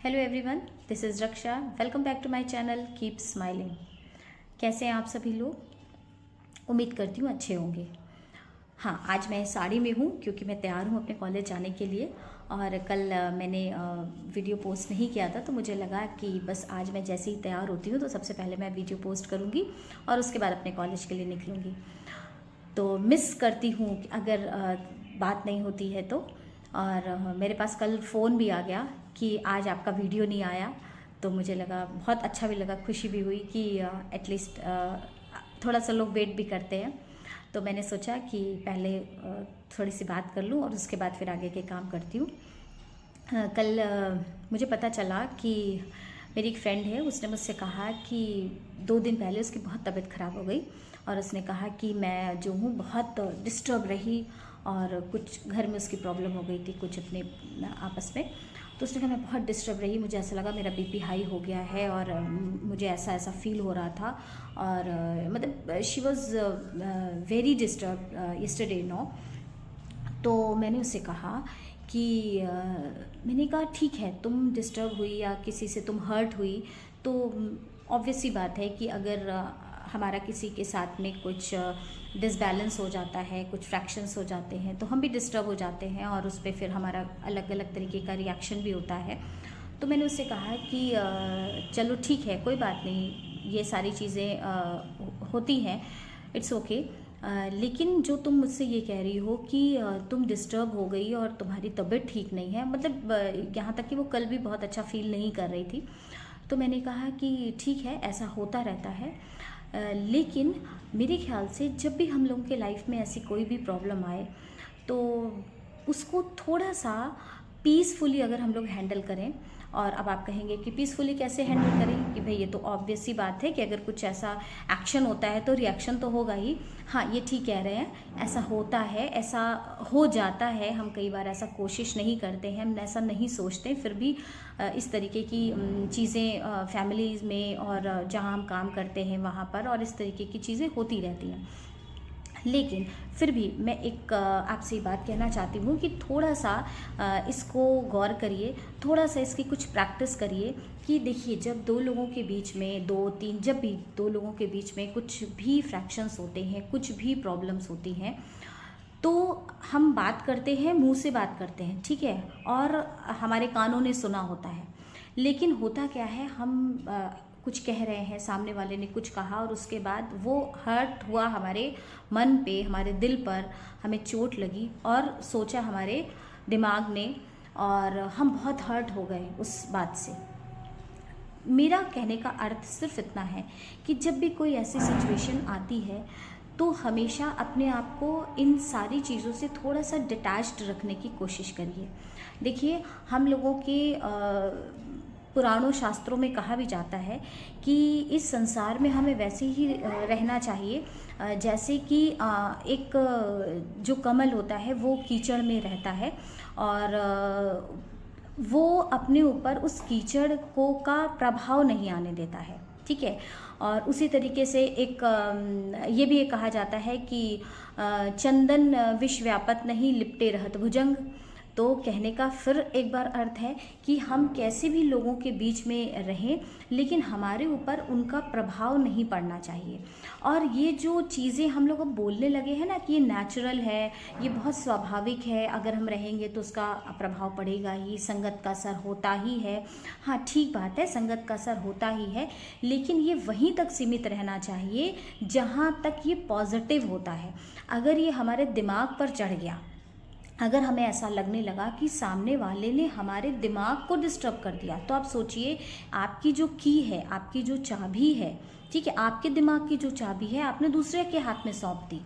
Hello everyone, this is Raksha. Welcome back to my channel keep smiling. कैसे हैं आप सभी लोग? उम्मीद करती हूँ अच्छे होंगे। हाँ, आज मैं साड़ी में हूँ क्योंकि मैं तैयार हूँ अपने कॉलेज जाने के लिए। और कल मैंने वीडियो पोस्ट नहीं किया था, तो मुझे लगा कि बस आज मैं जैसे ही तैयार होती हूँ तो सबसे पहले मैं वीडियो पोस्ट करूँगी और उसके बाद अपने कॉलेज के लिए निकलूँगी। तो मिस करती हूँ अगर बात नहीं होती है तो। और मेरे पास कल फ़ोन भी आ गया कि आज आपका वीडियो नहीं आया, तो मुझे लगा, बहुत अच्छा भी लगा, खुशी भी हुई कि एटलीस्ट थोड़ा सा लोग वेट भी करते हैं। तो मैंने सोचा कि पहले थोड़ी सी बात कर लूँ और उसके बाद फिर आगे के काम करती हूँ। कल मुझे पता चला कि मेरी एक फ्रेंड है, उसने मुझसे कहा कि 2 दिन पहले उसकी बहुत तबीयत ख़राब हो गई और उसने कहा कि मैं जो हूँ बहुत डिस्टर्ब रही और कुछ घर में उसकी प्रॉब्लम हो गई थी, कुछ अपने आपस में। तो उसने कहा मैं बहुत डिस्टर्ब रही, मुझे ऐसा लगा मेरा बीपी हाई हो गया है और मुझे ऐसा ऐसा फील हो रहा था। और मतलब she was very disturb yesterday no. तो मैंने उससे कहा कि मैंने कहा ठीक है, तुम डिस्टर्ब हुई या किसी से तुम हर्ट हुई तो ऑब्वियस सी बात है कि अगर हमारा किसी के साथ में कुछ डिसबैलेंस हो जाता है, कुछ फ्रैक्शंस हो जाते हैं, तो हम भी डिस्टर्ब हो जाते हैं और उस पर फिर हमारा अलग अलग तरीके का रिएक्शन भी होता है। तो मैंने उससे कहा कि चलो ठीक है, कोई बात नहीं, ये सारी चीज़ें होती हैं, इट्स ओके। लेकिन जो तुम मुझसे ये कह रही हो कि तुम डिस्टर्ब हो गई और तुम्हारी तबीयत ठीक नहीं है, मतलब यहाँ तक कि वो कल भी बहुत अच्छा फील नहीं कर रही थी। तो मैंने कहा कि ठीक है, ऐसा होता रहता है, लेकिन मेरे ख्याल से जब भी हम लोगों के लाइफ में ऐसी कोई भी प्रॉब्लम आए तो उसको थोड़ा सा पीसफुली अगर हम लोग हैंडल करें। और अब आप कहेंगे कि पीसफुली कैसे हैंडल करें, कि भाई ये तो ऑब्वियस सी बात है कि अगर कुछ ऐसा एक्शन होता है तो रिएक्शन तो होगा ही। हाँ, ये ठीक कह रहे हैं, ऐसा होता है, ऐसा हो जाता है। हम कई बार ऐसा कोशिश नहीं करते हैं, हम ऐसा नहीं सोचते, फिर भी इस तरीके की चीज़ें फैमिलीज़ में और जहाँ हम काम करते हैं वहाँ पर और इस तरीके की चीज़ें होती रहती हैं। लेकिन फिर भी मैं एक आपसे बात कहना चाहती हूँ कि थोड़ा सा इसको गौर करिए, थोड़ा सा इसकी कुछ प्रैक्टिस करिए। कि देखिए, जब दो लोगों के बीच में, 2-3, जब भी दो लोगों के बीच में कुछ भी फ्रैक्शंस होते हैं, कुछ भी प्रॉब्लम्स होती हैं, तो हम बात करते हैं, मुंह से बात करते हैं, ठीक है, और हमारे कानों ने सुना होता है। लेकिन होता क्या है, हम कुछ कह रहे हैं, सामने वाले ने कुछ कहा और उसके बाद वो हर्ट हुआ हमारे मन पे, हमारे दिल पर, हमें चोट लगी और सोचा हमारे दिमाग ने, और हम बहुत हर्ट हो गए उस बात से। मेरा कहने का अर्थ सिर्फ इतना है कि जब भी कोई ऐसी सिचुएशन आती है तो हमेशा अपने आप को इन सारी चीज़ों से थोड़ा सा डिटैच्ड रखने की कोशिश करिए। देखिए, हम लोगों के पुराणों शास्त्रों में कहा भी जाता है कि इस संसार में हमें वैसे ही रहना चाहिए जैसे कि एक जो कमल होता है वो कीचड़ में रहता है और वो अपने ऊपर उस कीचड़ को का प्रभाव नहीं आने देता है, ठीक है। और उसी तरीके से एक ये भी कहा जाता है कि चंदन विष व्यापत नहीं, लिपटे रहत भुजंग। तो कहने का फिर एक बार अर्थ है कि हम कैसे भी लोगों के बीच में रहें, लेकिन हमारे ऊपर उनका प्रभाव नहीं पड़ना चाहिए। और ये जो चीज़ें हम लोग अब बोलने लगे हैं ना कि ये नेचुरल है, ये बहुत स्वाभाविक है, अगर हम रहेंगे तो उसका प्रभाव पड़ेगा ही, संगत का असर होता ही है। हाँ, ठीक बात है, संगत का असर होता ही है, लेकिन ये वहीं तक सीमित रहना चाहिए जहाँ तक ये पॉजिटिव होता है। अगर ये हमारे दिमाग पर चढ़ गया, अगर हमें ऐसा लगने लगा कि सामने वाले ने हमारे दिमाग को डिस्टर्ब कर दिया, तो आप सोचिए, आपकी जो की है, आपकी जो चाबी है, ठीक है, आपके दिमाग की जो चाबी है आपने दूसरे के हाथ में सौंप दी।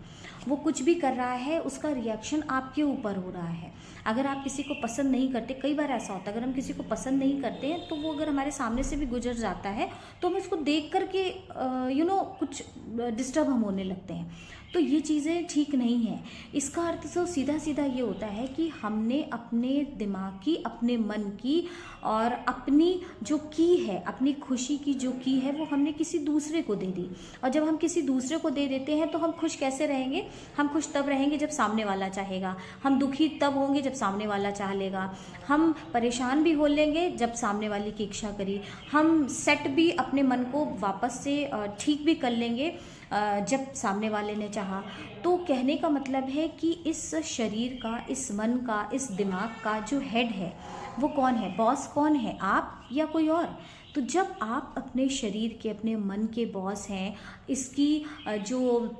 वो कुछ भी कर रहा है, उसका रिएक्शन आपके ऊपर हो रहा है। अगर आप किसी को पसंद नहीं करते, कई बार ऐसा होता है, अगर हम किसी को पसंद नहीं करते हैं तो वो अगर हमारे सामने से भी गुजर जाता है तो हम उसको देख करके कुछ डिस्टर्ब हम होने लगते हैं। तो ये चीज़ें ठीक नहीं हैं। इसका अर्थ तो सीधा सीधा ये होता है कि हमने अपने दिमाग की, अपने मन की और अपनी जो की है, अपनी खुशी की जो की है, वो हमने किसी दूसरे को दे दी। और जब हम किसी दूसरे को दे देते हैं तो हम खुश कैसे रहेंगे? हम खुश तब रहेंगे जब सामने वाला चाहेगा, हम दुखी तब होंगे जब सामने वाला चाह लेगा, हम परेशान भी हो लेंगे जब सामने वाले की इच्छा करी, हम सेट भी अपने मन को वापस से ठीक भी कर लेंगे जब सामने वाले ने चाहा। तो कहने का मतलब है कि इस शरीर का, इस मन का, इस दिमाग का जो हेड है वो कौन है? बॉस कौन है? आप या कोई और? तो जब आप अपने शरीर के, अपने मन के बॉस हैं, इसकी जो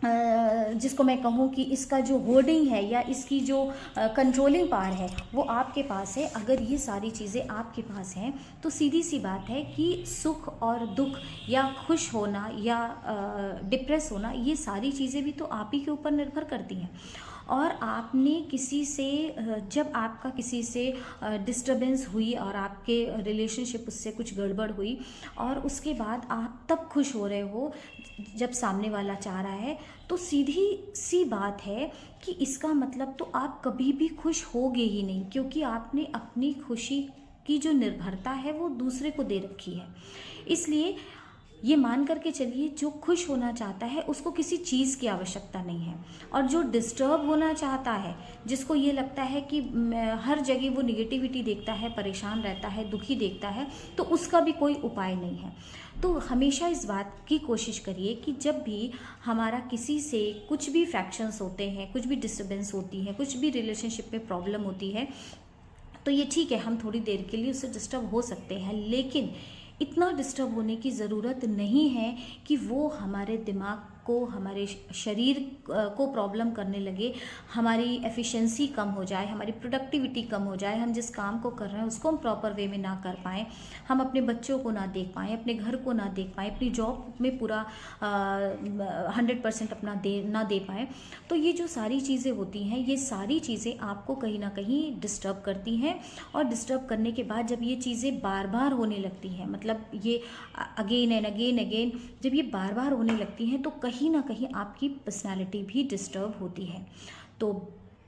जिसको मैं कहूँ कि इसका जो होर्डिंग है या इसकी जो कंट्रोलिंग पावर है वो आपके पास है, अगर ये सारी चीज़ें आपके पास हैं तो सीधी सी बात है कि सुख और दुख या खुश होना या डिप्रेस होना, ये सारी चीज़ें भी तो आप ही के ऊपर निर्भर करती हैं। और आपने किसी से, जब आपका किसी से डिस्टर्बेंस हुई और आपके रिलेशनशिप उससे कुछ गड़बड़ हुई और उसके बाद आप तब खुश हो रहे हो जब सामने वाला चाह रहा है, तो सीधी सी बात है कि इसका मतलब तो आप कभी भी खुश होगे ही नहीं, क्योंकि आपने अपनी खुशी की जो निर्भरता है वो दूसरे को दे रखी है। इसलिए ये मान करके चलिए, जो खुश होना चाहता है उसको किसी चीज़ की आवश्यकता नहीं है, और जो डिस्टर्ब होना चाहता है, जिसको ये लगता है कि हर जगह वो निगेटिविटी देखता है, परेशान रहता है, दुखी देखता है, तो उसका भी कोई उपाय नहीं है। तो हमेशा इस बात की कोशिश करिए कि जब भी हमारा किसी से कुछ भी फ्रैक्शंस होते हैं, कुछ भी डिस्टर्बेंस होती है, कुछ भी रिलेशनशिप में प्रॉब्लम होती है, तो ये ठीक है, हम थोड़ी देर के लिए उससे डिस्टर्ब हो सकते हैं, लेकिन इतना डिस्टर्ब होने की ज़रूरत नहीं है कि वो हमारे दिमाग को, हमारे शरीर को प्रॉब्लम करने लगे, हमारी एफिशिएंसी कम हो जाए, हमारी प्रोडक्टिविटी कम हो जाए, हम जिस काम को कर रहे हैं उसको हम प्रॉपर वे में ना कर पाएँ, हम अपने बच्चों को ना देख पाएँ, अपने घर को ना देख पाएँ, अपनी जॉब में पूरा 100% अपना ना दे पाएँ। तो ये जो सारी चीज़ें होती हैं, ये सारी चीज़ें आपको कहीं ना कहीं डिस्टर्ब करती हैं। और डिस्टर्ब करने के बाद जब ये चीज़ें बार बार होने लगती हैं, मतलब ये अगेन एंड अगेन अगेन जब ये बार बार होने लगती हैं, तो कहीं ना कहीं आपकी पर्सनालिटी भी डिस्टर्ब होती है। तो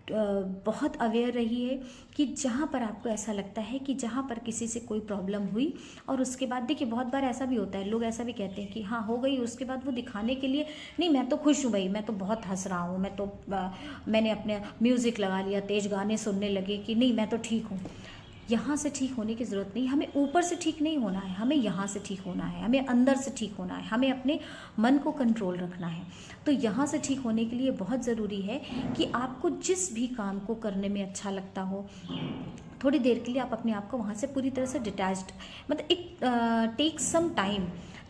बहुत अवेयर रहिए कि जहाँ पर आपको ऐसा लगता है कि जहाँ पर किसी से कोई प्रॉब्लम हुई और उसके बाद, देखिए बहुत बार ऐसा भी होता है, लोग ऐसा भी कहते हैं कि हाँ हो गई, उसके बाद वो दिखाने के लिए, नहीं मैं तो खुश हूँ भाई, मैं तो बहुत हंस रहा हूँ, मैं तो मैंने अपने म्यूज़िक लगा लिया, तेज़ गाने सुनने लगे कि नहीं मैं तो ठीक हूँ। यहाँ से ठीक होने की ज़रूरत नहीं, हमें ऊपर से ठीक नहीं होना है, हमें यहाँ से ठीक होना है, हमें अंदर से ठीक होना है, हमें अपने मन को कंट्रोल रखना है। तो यहाँ से ठीक होने के लिए बहुत ज़रूरी है कि आपको जिस भी काम को करने में अच्छा लगता हो, थोड़ी देर के लिए आप अपने आप को वहाँ से पूरी तरह से डिटैच्ड, मतलब एक टेक सम टाइम,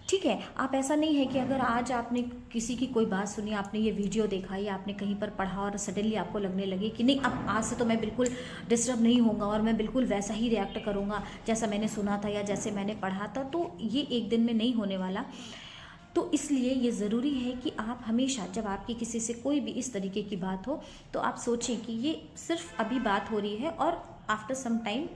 ठीक है। आप ऐसा नहीं है कि अगर आज आपने किसी की कोई बात सुनी, आपने ये वीडियो देखा या आपने कहीं पर पढ़ा और सडनली आपको लगने लगे कि नहीं अब आज से तो मैं बिल्कुल डिस्टर्ब नहीं होऊंगा और मैं बिल्कुल वैसा ही रिएक्ट करूंगा जैसा मैंने सुना था या जैसे मैंने पढ़ा था, तो ये एक दिन में नहीं होने वाला। तो इसलिए ये ज़रूरी है कि आप हमेशा जब आपकी किसी से कोई भी इस तरीके की बात हो तो आप सोचें कि ये सिर्फ अभी बात हो रही है और आफ्टर सम टाइम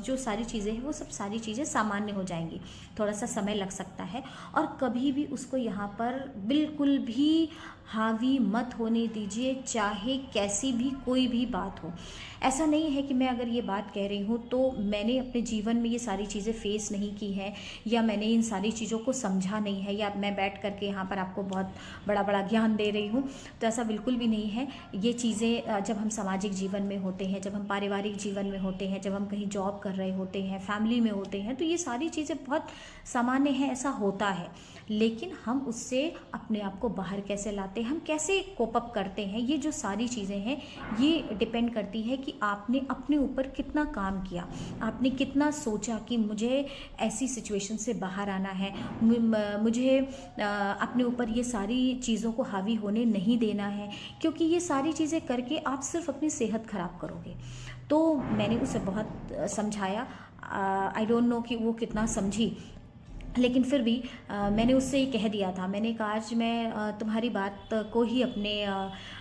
जो सारी चीज़ें हैं वो सब सारी चीज़ें सामान्य हो जाएंगी, थोड़ा सा समय लग सकता है। और कभी भी उसको यहाँ पर बिल्कुल भी हावी मत होने दीजिए, चाहे कैसी भी कोई भी बात हो। ऐसा नहीं है कि मैं अगर ये बात कह रही हूँ तो मैंने अपने जीवन में ये सारी चीज़ें फेस नहीं की हैं या मैंने इन सारी चीज़ों को समझा नहीं है या मैं बैठ करके यहाँ पर आपको बहुत बड़ा बड़ा ज्ञान दे रही हूँ, तो ऐसा बिल्कुल भी नहीं है। ये चीज़ें जब हम सामाजिक जीवन में होते हैं, जब हम पारिवारिक जीवन में होते हैं, जब हम कहीं जॉब कर रहे होते हैं, फैमिली में होते हैं, तो ये सारी चीज़ें बहुत सामान्य हैं, ऐसा होता है। लेकिन हम उससे अपने आप को बाहर कैसे लाते हैं, हम कैसे कोप अप करते हैं, ये जो सारी चीज़ें हैं ये डिपेंड करती है कि आपने अपने ऊपर कितना काम किया, आपने कितना सोचा कि मुझे ऐसी सिचुएशन से बाहर आना है, मुझे अपने ऊपर ये सारी चीज़ों को हावी होने नहीं देना है, क्योंकि ये सारी चीज़ें करके आप सिर्फ अपनी सेहत ख़राब करोगे। तो मैंने उसे बहुत समझाया, आई डोंट नो कि वो कितना समझी, लेकिन फिर भी मैंने उससे ये कह दिया था, मैंने कहा आज मैं तुम्हारी बात को ही अपने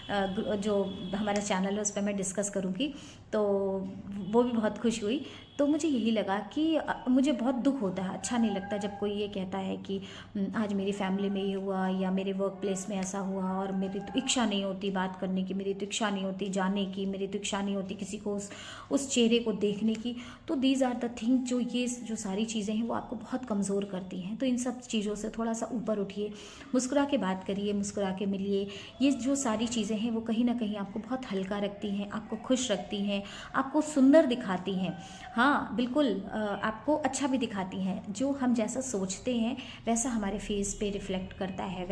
जो हमारा चैनल है उस पर मैं डिस्कस करूँगी, तो वो भी बहुत खुश हुई। तो मुझे यही लगा कि मुझे बहुत दुख होता है, अच्छा नहीं लगता जब कोई ये कहता है कि आज मेरी फैमिली में ये हुआ या मेरे वर्क प्लेस में ऐसा हुआ, और मेरी तो इच्छा नहीं होती बात करने की, मेरी तो इच्छा नहीं होती जाने की, मेरी तो इच्छा नहीं होती किसी को उस चेहरे को देखने की। तो दीज आर द थिंग, जो सारी चीज़ें हैं वो आपको बहुत कमज़ोर करती हैं। तो इन सब चीज़ों से थोड़ा सा ऊपर उठिए, मुस्कुरा के बात करिए, मुस्कुरा के मिलिए। ये जो सारी चीज़ें हैं वो कहीं ना कहीं आपको बहुत हल्का रखती हैं, आपको खुश रखती हैं, आपको सुंदर दिखाती हैं। हाँ बिल्कुल, आपको अच्छा भी दिखाती हैं। जो हम जैसा सोचते हैं वैसा हमारे फेस पे रिफ्लेक्ट करता है,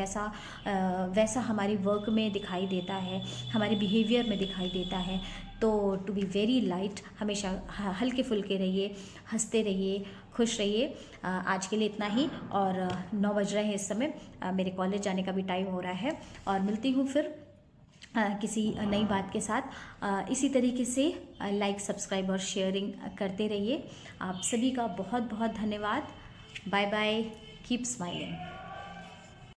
वैसा हमारी वर्क में दिखाई देता है, हमारे बिहेवियर में दिखाई देता है। तो टू बी वेरी लाइट, हमेशा हल्के फुल्के रहिए, हंसते रहिए, खुश रहिए। आज के लिए इतना ही, और 9 बज रहे हैं इस समय, मेरे कॉलेज जाने का भी टाइम हो रहा है। और मिलती हूँ फिर किसी नई बात के साथ। इसी तरीके से लाइक, सब्सक्राइब और शेयरिंग करते रहिए। आप सभी का बहुत बहुत धन्यवाद। Bye bye, keep smiling.